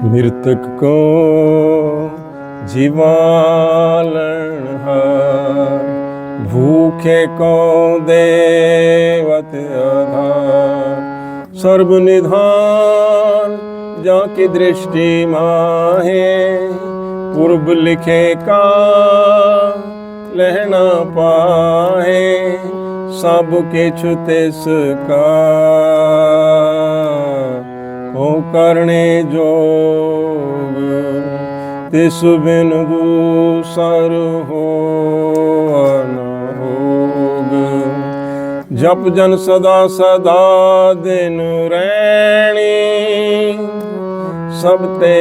मृतक को जीवालनहार, भूखे को देवत आधार। सर्वनिधान जाकी दृष्टि माहे, पूर्व लिखे का लहना पाहे। सब किछु तिसका हो करने जोग, तिस बिन दूसर हो न होग। जप जन सदा सदा दिन रैणी, सब ते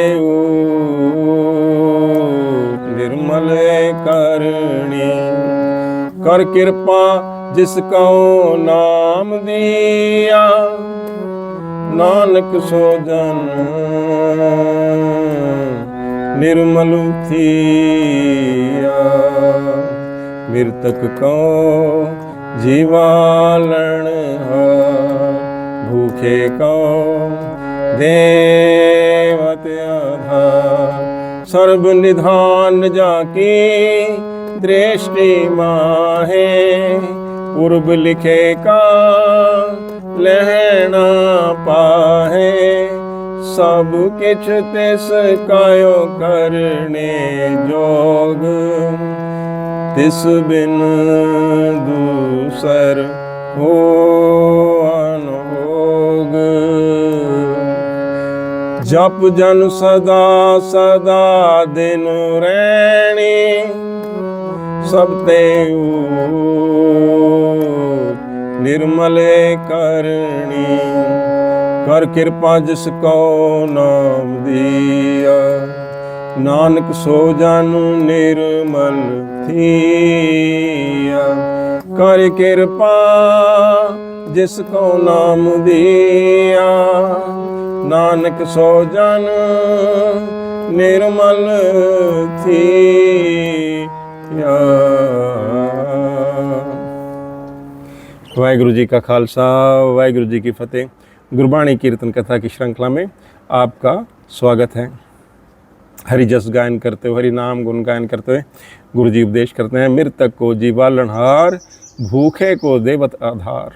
निर्मल करणी। कर कृपा जिसको नाम दिया, नानक सो जन निर्मल थिया। मृतक को जीवालनहार, भूखे को देवत आधार। सर्वनिधान जाकी दृष्टि माहे, पूर्व लिखे का लहना पाहे। सब किछ तिस कायो करने जोग, तिस बिन दूसर हो न होग। जप जन सदा सदा दिन रैणी, सब ते निर्मल करणी। कर कृपा जिसको नाम दिया, नानक सो जन निर्मल थिया। कर कृपा जिसको नाम दिया, नानक सो जन निर्मल थिया। वाहिगुरु जी का खालसा, वाहिगुरु जी की फतेह। गुरबाणी कीर्तन कथा की श्रृंखला में आपका स्वागत है। हरि जस गायन करते हुए, हरि नाम गुण गायन करते हुए गुरु जी उपदेश करते हैं। मृतक को जीवालनहार, भूखे को देवत आधार।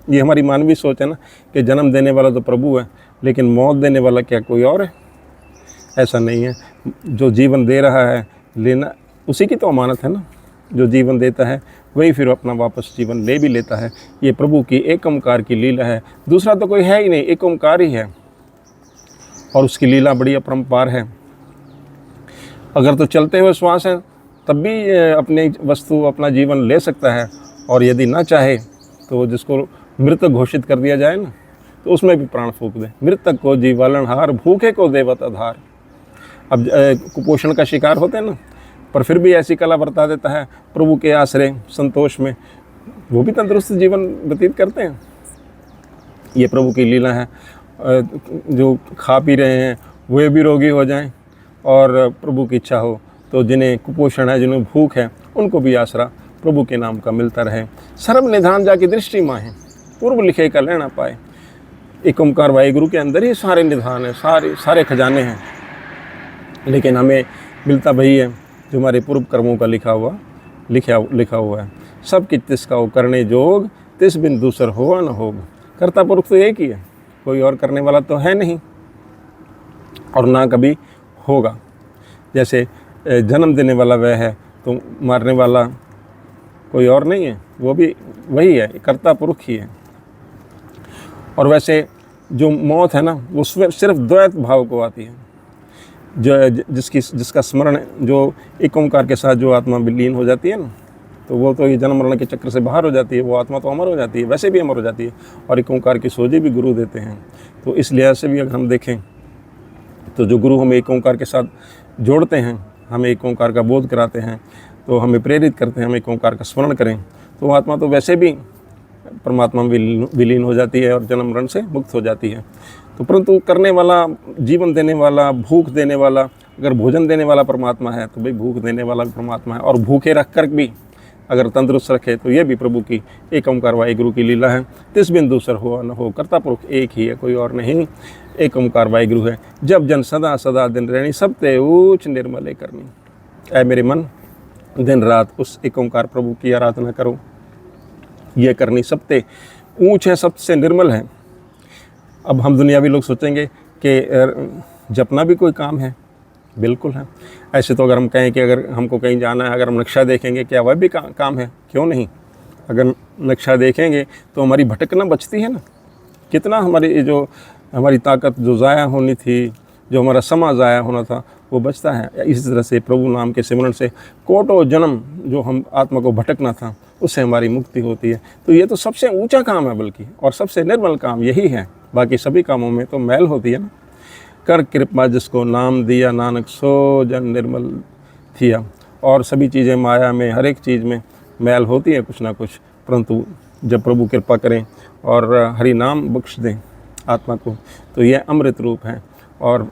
ये हमारी मानवीय सोच है ना कि जन्म देने वाला तो प्रभु है, लेकिन मौत देने वाला क्या कोई और है? ऐसा नहीं है। जो जीवन दे रहा है, लेना उसी की तो अमानत है ना। जो जीवन देता है वही फिर अपना वापस जीवन ले भी लेता है। ये प्रभु की एक ओंकार की लीला है, दूसरा तो कोई है ही नहीं, एक ओंकार ही है। और उसकी लीला बड़ी अपरंपार है। अगर तो चलते हुए श्वास है तब भी अपनी वस्तु अपना जीवन ले सकता है, और यदि ना चाहे तो जिसको मृत घोषित कर दिया जाए ना, तो उसमें भी प्राण फूंक दे। मृतक को जीवालनहार, भूखे को देवत आधार। अब कुपोषण का शिकार होते हैं ना, पर फिर भी ऐसी कला बरता देता है, प्रभु के आश्रय संतोष में वो भी तंदुरुस्त जीवन व्यतीत करते हैं। ये प्रभु की लीला है। जो खा पी रहे हैं वे भी रोगी हो जाएं, और प्रभु की इच्छा हो तो जिन्हें कुपोषण है, जिन्हें भूख है, उनको भी आसरा प्रभु के नाम का मिलता रहे। सर्वनिधान जाकी दृष्टि माहे, पूर्व लिखे का लेना पाए। एक ओंकार वाहिगुरु के अंदर ही सारे निधान है, सारे खजाने हैं। लेकिन हमें मिलता वही है जो हमारे पूर्व कर्मों का लिखा हुआ है। सब किछ तिसका हो करने जोग, तिस बिन दूसर हो न होग। कर्ता पुरुष तो एक ही है, कोई और करने वाला तो है नहीं और ना कभी होगा। जैसे जन्म देने वाला वह है, तो मारने वाला कोई और नहीं है, वो भी वही है, कर्ता पुरुष ही है। और वैसे जो मौत है ना, वो सिर्फ द्वैत भाव को आती है। जो जिसका स्मरण, जो एक ओंकार के साथ जो आत्मा विलीन हो जाती है ना, तो वो तो ये जन्म मरण के चक्र से बाहर हो जाती है। वो आत्मा तो अमर हो जाती है, वैसे भी अमर हो जाती है। और एक ओंकार की सोझी भी गुरु देते हैं। तो इस लिहाज से भी अगर हम देखें तो जो गुरु हमें एक ओंकार के साथ जोड़ते हैं, हमें एक ओंकार का बोध कराते हैं, तो हमें प्रेरित करते हैं हम एक ओंकार का स्मरण करें, तो वो आत्मा तो वैसे भी परमात्मा में विलीन हो जाती है और जन्म मरण से मुक्त हो जाती है। तो परंतु करने वाला, जीवन देने वाला, भूख देने वाला, अगर भोजन देने वाला परमात्मा है तो भाई भूख देने वाला भी परमात्मा है। और भूखे रख कर भी अगर तंदुरुस्त रखे तो ये भी प्रभु की एक ओंकार वाहिगुरु की लीला है। तिस बिंदु सर हो न हो, कर्ता पुरुष एक ही है, कोई और नहीं, एक ओंकार वाहिगुरु है। जब जन सदा सदा दिन रहनी, सब ते ऊच निर्मले करनी। ऐ मेरे मन, दिन रात उस एक ओंकार प्रभु की आराधना करो। ये करनी सबसे ऊंच है, सबसे निर्मल है। अब हम दुनियावी लोग सोचेंगे कि जपना भी कोई काम है, बिल्कुल है। ऐसे तो अगर हम कहें कि अगर हमको कहीं जाना है, अगर हम नक्शा देखेंगे, क्या वह भी काम है? क्यों नहीं। अगर नक्शा देखेंगे तो हमारी भटकना बचती है ना। कितना हमारी ताकत जो ज़ाया होनी थी, जो हमारा समा ज़ाया होना था, वो बचता है। इसी तरह से प्रभु नाम के सिमरण से कोटों जन्म जो हम आत्मा को भटकना था, उससे हमारी मुक्ति होती है। तो ये तो सबसे ऊंचा काम है बल्कि, और सबसे निर्मल काम यही है। बाकी सभी कामों में तो मैल होती है ना। कर कृपा जिसको नाम दिया, नानक सो जन निर्मल थिया। और सभी चीज़ें माया में, हर एक चीज़ में मैल होती है कुछ ना कुछ, परंतु जब प्रभु कृपा करें और हरि नाम बख्श दें आत्मा को, तो यह अमृत रूप है। और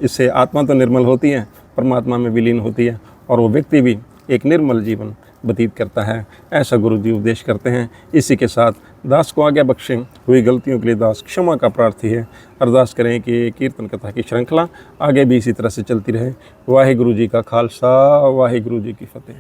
इससे आत्मा तो निर्मल होती है, परमात्मा में विलीन होती है, और वो व्यक्ति भी एक निर्मल जीवन व्यतीत करता है। ऐसा गुरु जी उपदेश करते हैं। इसी के साथ दास को आज्ञा बख्शें, हुई गलतियों के लिए दास क्षमा का प्रार्थी है। अरदास करें कि कीर्तन कथा की श्रृंखला आगे भी इसी तरह से चलती रहे। वाहिगुरु जी का खालसा, वाहिगुरु जी की फतेह।